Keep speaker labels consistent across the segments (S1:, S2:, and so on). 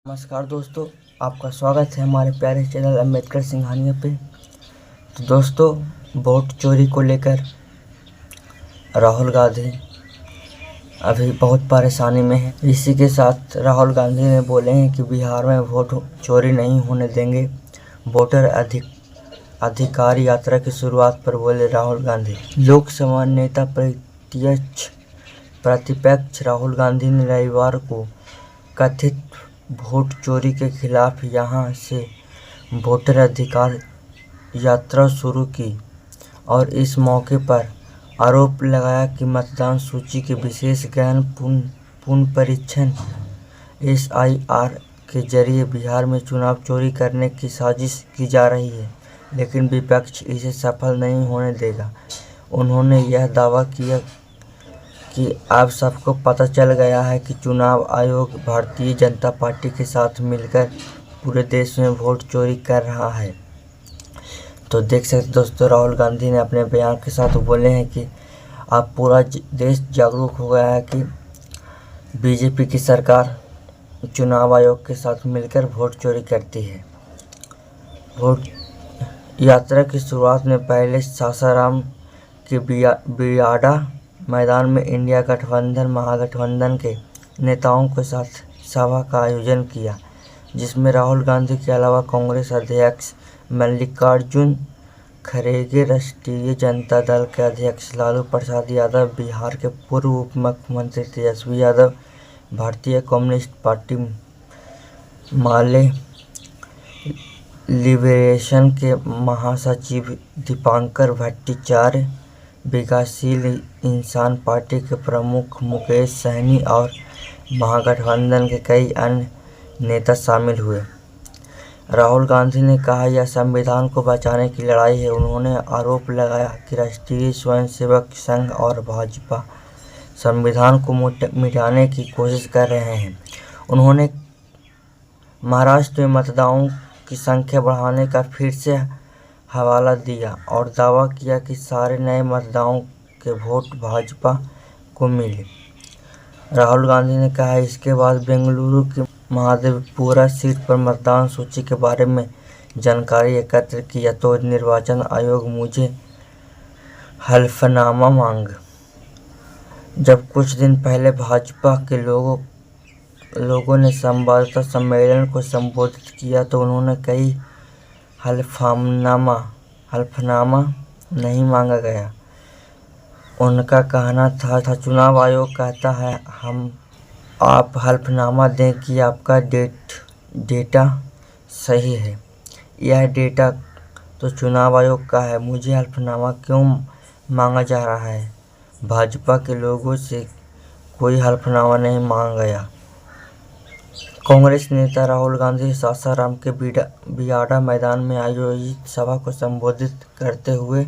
S1: नमस्कार दोस्तों, आपका स्वागत है हमारे प्यारे चैनल अम्बेडकर सिंघानिया पे। तो दोस्तों, वोट चोरी को लेकर राहुल गांधी अभी बहुत परेशानी में है। इसी के साथ राहुल गांधी ने बोले हैं कि बिहार में वोट चोरी नहीं होने देंगे। वोटर अधिकार यात्रा की शुरुआत पर बोले राहुल गांधी। लोकसभा नेता प्रतिपक्ष राहुल गांधी ने रविवार को कथित वोट चोरी के खिलाफ यहां से वोटर अधिकार यात्रा शुरू की और इस मौके पर आरोप लगाया कि मतदान सूची के विशेष गहन पुनरीक्षण (SIR) के जरिए बिहार में चुनाव चोरी करने की साजिश की जा रही है, लेकिन विपक्ष इसे सफल नहीं होने देगा। उन्होंने यह दावा किया कि अब सबको पता चल गया है कि चुनाव आयोग भारतीय जनता पार्टी के साथ मिलकर पूरे देश में वोट चोरी कर रहा है। तो देख सकते दोस्तों, राहुल गांधी ने अपने बयान के साथ बोले हैं कि अब पूरा देश जागरूक हो गया है कि बीजेपी की सरकार चुनाव आयोग के साथ मिलकर वोट चोरी करती है। वोट यात्रा की शुरुआत में पहले सासाराम के बियाडा मैदान में इंडिया गठबंधन महागठबंधन के नेताओं के साथ सभा का आयोजन किया, जिसमें राहुल गांधी के अलावा कांग्रेस अध्यक्ष मल्लिकार्जुन खड़गे, राष्ट्रीय जनता दल के अध्यक्ष लालू प्रसाद यादव, बिहार के पूर्व उप मुख्यमंत्री तेजस्वी यादव, भारतीय कम्युनिस्ट पार्टी माले लिबरेशन के महासचिव दीपांकर भट्टाचार्य, विकासशील इंसान पार्टी के प्रमुख मुकेश सहनी और महागठबंधन के कई अन्य नेता शामिल हुए। राहुल गांधी ने कहा, यह संविधान को बचाने की लड़ाई है। उन्होंने आरोप लगाया कि राष्ट्रीय स्वयंसेवक संघ और भाजपा संविधान को मिटाने की कोशिश कर रहे हैं। उन्होंने महाराष्ट्र में मतदाताओं की संख्या बढ़ाने का फिर से हवाला दिया और दावा किया कि सारे नए मतदाताओं के वोट भाजपा को मिले। राहुल गांधी ने कहा, इसके बाद बेंगलुरु की महादेवपुरा सीट पर मतदान सूची के बारे में जानकारी एकत्र किया तो निर्वाचन आयोग मुझे हलफनामा मांग। जब कुछ दिन पहले भाजपा के लोगों ने संवाददाता सम्मेलन को संबोधित किया तो उन्होंने कई हलफनामा नहीं मांगा गया। उनका कहना था चुनाव आयोग कहता है आप हलफनामा दें कि आपका डेटा सही है। यह डेटा तो चुनाव आयोग का है, मुझे हलफनामा क्यों मांगा जा रहा है? भाजपा के लोगों से कोई हलफनामा नहीं मांगा गया। कांग्रेस नेता राहुल गांधी सासाराम के बियाडा मैदान में आयोजित सभा को संबोधित करते हुए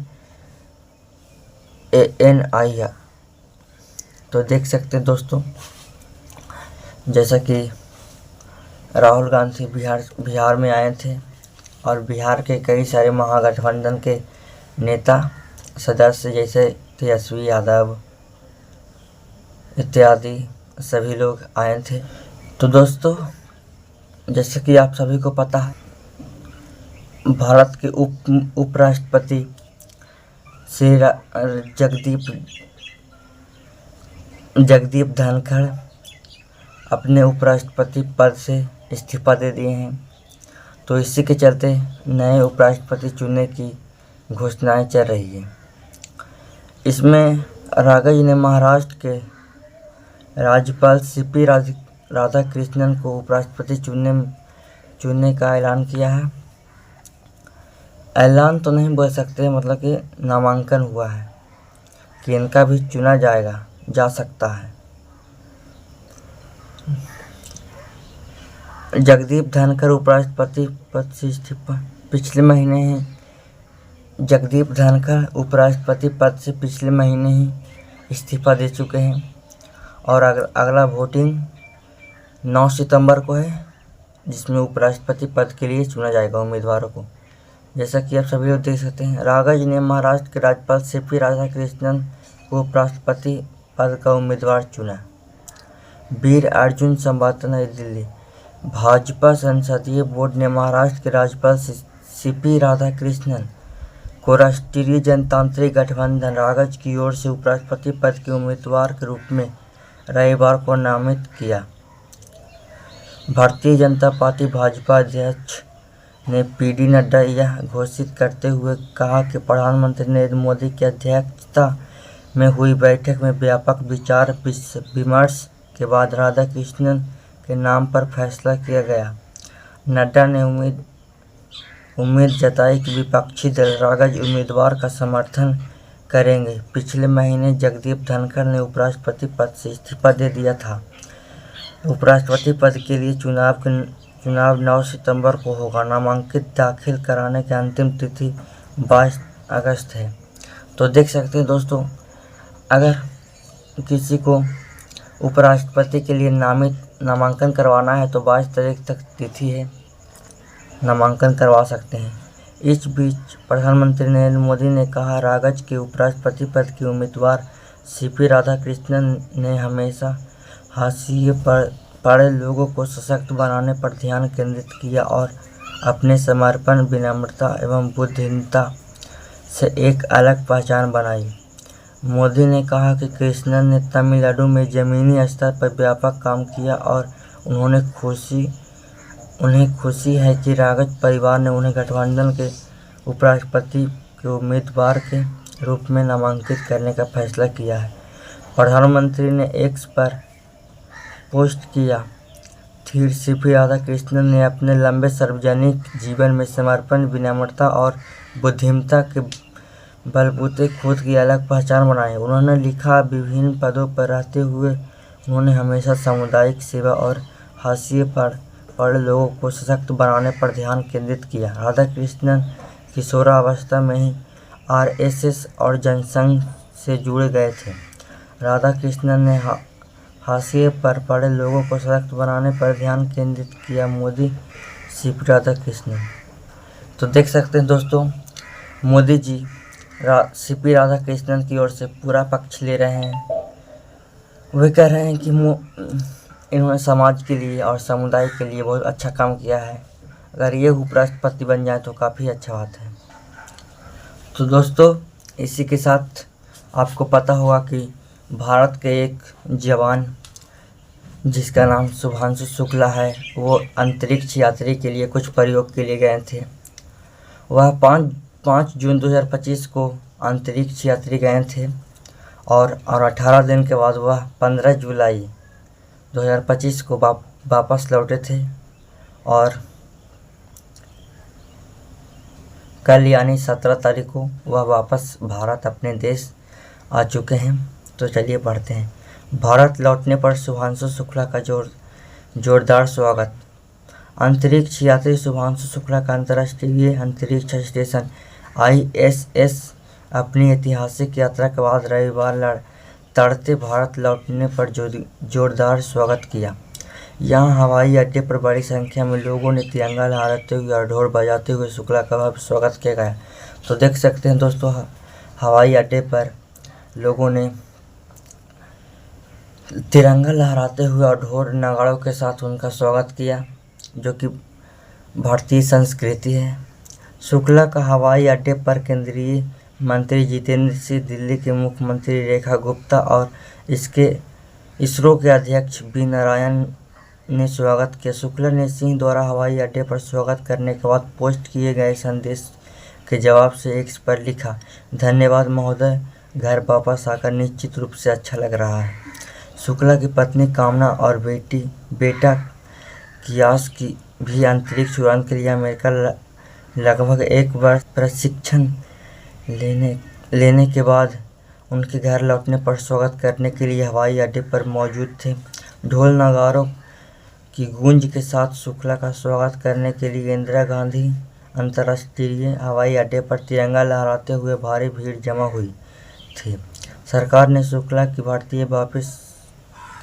S1: ANI। तो देख सकते हैं दोस्तों, जैसा कि राहुल गांधी बिहार में आए थे और बिहार के कई सारे महागठबंधन के नेता सदस्य जैसे तेजस्वी यादव इत्यादि सभी लोग आए थे। तो दोस्तों, जैसे कि आप सभी को पता है, भारत के उपराष्ट्रपति श्री जगदीप धनखड़ अपने उपराष्ट्रपति पद से इस्तीफा दे दिए हैं। तो इसी के चलते नए उपराष्ट्रपति चुनने की घोषणाएं चल रही है। इसमें राघव जी ने महाराष्ट्र के राज्यपाल CP राधाकृष्णन को उपराष्ट्रपति चुनने का ऐलान किया है। ऐलान तो नहीं बोल सकते, मतलब कि नामांकन हुआ है कि इनका भी चुना जा सकता है। जगदीप धनखड़ उपराष्ट्रपति पद से इस्तीफा जगदीप धनखड़ उपराष्ट्रपति पद से पिछले महीने ही इस्तीफा दे चुके हैं और अगला वोटिंग 9 सितंबर को है, जिसमें उपराष्ट्रपति पद के लिए चुना जाएगा उम्मीदवारों को। जैसा कि आप सभी लोग देख सकते हैं, राघव जी ने महाराष्ट्र के राज्यपाल CP राधाकृष्णन को उपराष्ट्रपति पद का उम्मीदवार चुना। वीर अर्जुन संवाददाता, नई दिल्ली। भाजपा संसदीय बोर्ड ने महाराष्ट्र के राज्यपाल सीपी राधाकृष्णन को राष्ट्रीय जनतांत्रिक गठबंधन रागज की ओर से उपराष्ट्रपति पद के उम्मीदवार के रूप में रविवार को नामित किया। भारतीय जनता पार्टी भाजपा अध्यक्ष ने पीडी नड्डा यह घोषित करते हुए कहा कि प्रधानमंत्री नरेंद्र मोदी की अध्यक्षता में हुई बैठक में व्यापक विचार विमर्श के बाद राधाकृष्णन के नाम पर फैसला किया गया। नड्डा ने उम्मीद जताई कि विपक्षी दल रागज उम्मीदवार का समर्थन करेंगे। पिछले महीने जगदीप धनखड़ ने उपराष्ट्रपति पद से इस्तीफा दे दिया था। उपराष्ट्रपति पद के लिए चुनाव 9 सितंबर को होगा। नामांकन दाखिल कराने की अंतिम तिथि 22 अगस्त है। तो देख सकते हैं दोस्तों, अगर किसी को उपराष्ट्रपति के लिए नामांकन करवाना है तो 22 तारीख तक तिथि है, नामांकन करवा सकते हैं। इस बीच प्रधानमंत्री नरेंद्र मोदी ने कहा, रागज के उपराष्ट्रपति पद के उम्मीदवार सीपी राधाकृष्णन ने हमेशा हाशिए पर पड़े लोगों को सशक्त बनाने पर ध्यान केंद्रित किया और अपने समर्पण, विनम्रता एवं बुद्धिमत्ता से एक अलग पहचान बनाई। मोदी ने कहा कि कृष्णन ने तमिलनाडु में जमीनी स्तर पर व्यापक काम किया और उन्हें खुशी है कि रागज परिवार ने उन्हें गठबंधन के उपराष्ट्रपति के उम्मीदवार के रूप में नामांकित करने का फैसला किया है। प्रधानमंत्री ने एक्स पर पोस्ट किया, थी सीपी राधाकृष्णन ने अपने लंबे सार्वजनिक जीवन में समर्पण, विनम्रता और बुद्धिमत्ता के बलबूते खुद की अलग पहचान बनाई। उन्होंने लिखा, विभिन्न पदों पर रहते हुए उन्होंने हमेशा सामुदायिक सेवा और हाशिए पर पड़े लोगों को सशक्त बनाने पर ध्यान केंद्रित किया। राधाकृष्णन किशोरावस्था में ही आरएसएस और जनसंघ से जुड़े गए थे। राधाकृष्णन ने हाशिए पर पड़े लोगों को सशक्त बनाने पर ध्यान केंद्रित किया। मोदी सीपी राधाकृष्णन। तो देख सकते हैं दोस्तों, मोदी जी सीपी राधाकृष्णन की ओर से पूरा पक्ष ले रहे हैं। वे कह रहे हैं कि इन्होंने समाज के लिए और समुदाय के लिए बहुत अच्छा काम किया है। अगर ये उपराष्ट्रपति बन जाए तो काफ़ी अच्छा बात है। तो दोस्तों, इसी के साथ आपको पता होगा कि भारत के एक जवान जिसका नाम शुभांशु शुक्ला है, वो अंतरिक्ष यात्री के लिए कुछ प्रयोग के लिए गए थे। वह 5 जून 2025 को अंतरिक्ष यात्री गए थे और 18 दिन के बाद वह 15 जुलाई 2025 को वापस लौटे थे और कल यानी 17 तारीख को वह वापस भारत अपने देश आ चुके हैं। तो चलिए पढ़ते हैं। भारत लौटने पर शुभांशु शुक्ला का जोरदार स्वागत। अंतरिक्ष यात्री शुभांशु शुक्ला का अंतर्राष्ट्रीय अंतरिक्ष स्टेशन ISS अपनी ऐतिहासिक यात्रा के बाद रविवार तड़के भारत लौटने पर जोरदार स्वागत किया। यहाँ हवाई अड्डे पर बड़ी संख्या में लोगों ने तिरंगा लहराते हुए और ढोल बजाते हुए शुक्ला का भव्य स्वागत किया गया। तो देख सकते हैं दोस्तों, हवाई अड्डे पर लोगों ने तिरंगा लहराते हुए और ढोल नगाड़ों के साथ उनका स्वागत किया, जो कि भारतीय संस्कृति है। शुक्ला का हवाई अड्डे पर केंद्रीय मंत्री जितेंद्र सिंह, दिल्ली के मुख्यमंत्री रेखा गुप्ता और इसरो के अध्यक्ष वी नारायण ने स्वागत किया। शुक्ला ने सिंह द्वारा हवाई अड्डे पर स्वागत करने के बाद पोस्ट किए गए संदेश के जवाब से एक्स पर लिखा, धन्यवाद महोदय, घर वापस आकर निश्चित रूप से अच्छा लग रहा है। शुक्ला की पत्नी कामना और बेटा कियास की भी अंतरिक्ष उड़ान के लिए अमेरिका लगभग 1 वर्ष प्रशिक्षण लेने के बाद उनके घर लौटने पर स्वागत करने के लिए हवाई अड्डे पर मौजूद थे। ढोल नगाड़ों की गूंज के साथ शुक्ला का स्वागत करने के लिए इंदिरा गांधी अंतर्राष्ट्रीय हवाई अड्डे पर तिरंगा लहराते हुए भारी भीड़ जमा हुई थी। सरकार ने शुक्ला की भारतीय वापसी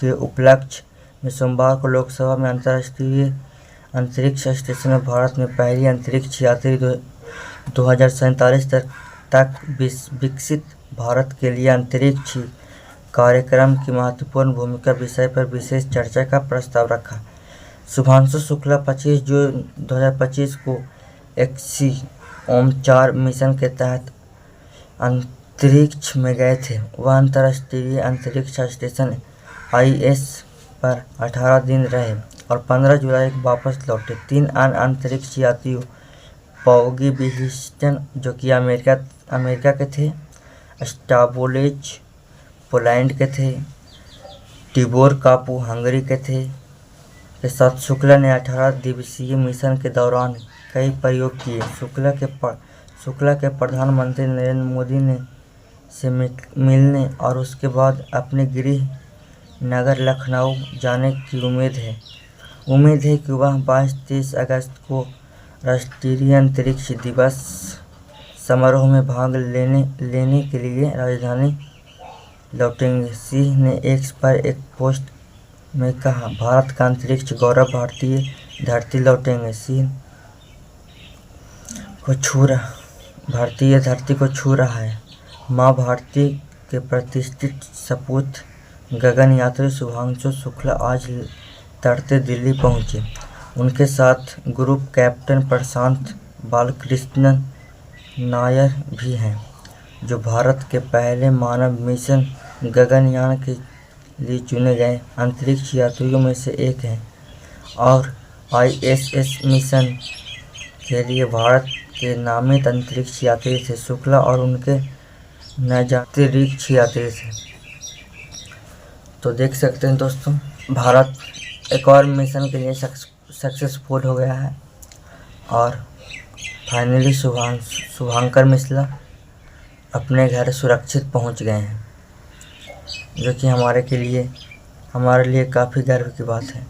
S1: के उपलक्ष्य में सोमवार को लोकसभा में अंतर्राष्ट्रीय अंतरिक्ष स्टेशन में भारत में पहली अंतरिक्ष यात्री 2047 तक विकसित भारत के लिए अंतरिक्ष कार्यक्रम की महत्वपूर्ण भूमिका विषय पर विशेष चर्चा का प्रस्ताव रखा। शुभांशु शुक्ला 25 जून 2025 को एक्सी-4 मिशन के तहत अंतरिक्ष में गए थे। वह अंतर्राष्ट्रीय अंतरिक्ष स्टेशन ISS पर 18 दिन रहे और 15 जुलाई को वापस लौटे। 3 अन्य अंतरिक्ष यात्रियों पॉगी विहिस्टन जो कि अमेरिका के थे, स्टावोलेज पोलैंड के थे, टिबोर कापू हंगरी के थे के साथ शुक्ला ने 18 दिवसीय मिशन के दौरान कई प्रयोग किए। शुक्ला के प्रधानमंत्री नरेंद्र मोदी से मिलने और उसके बाद अपने गृह नगर लखनऊ जाने की उम्मीद है कि वह 22-23 अगस्त को राष्ट्रीय अंतरिक्ष दिवस समारोह में भाग लेने के लिए राजधानी लौटेंगे। सिंह ने एक्स पर एक पोस्ट में कहा, भारत का अंतरिक्ष गौरव भारतीय धरती को छू रहा है। मां भारती के प्रतिष्ठित सपूत गगनयात्री शुभांशु शुक्ला आज तड़के दिल्ली पहुंचे। उनके साथ ग्रुप कैप्टन प्रशांत बालकृष्णन नायर भी हैं, जो भारत के पहले मानव मिशन गगनयान के लिए चुने गए अंतरिक्ष यात्रियों में से एक हैं और ISS मिशन के लिए भारत के नामित अंतरिक्ष यात्री थे। शुक्ला और उनके अंतरिक्ष यात्री थे। तो देख सकते हैं दोस्तों, भारत एक और मिशन के लिए सक्सेसफुल हो गया है और फाइनली शुभंकर मिश्रा अपने घर सुरक्षित पहुंच गए हैं, जो कि हमारे लिए काफ़ी गर्व की बात है।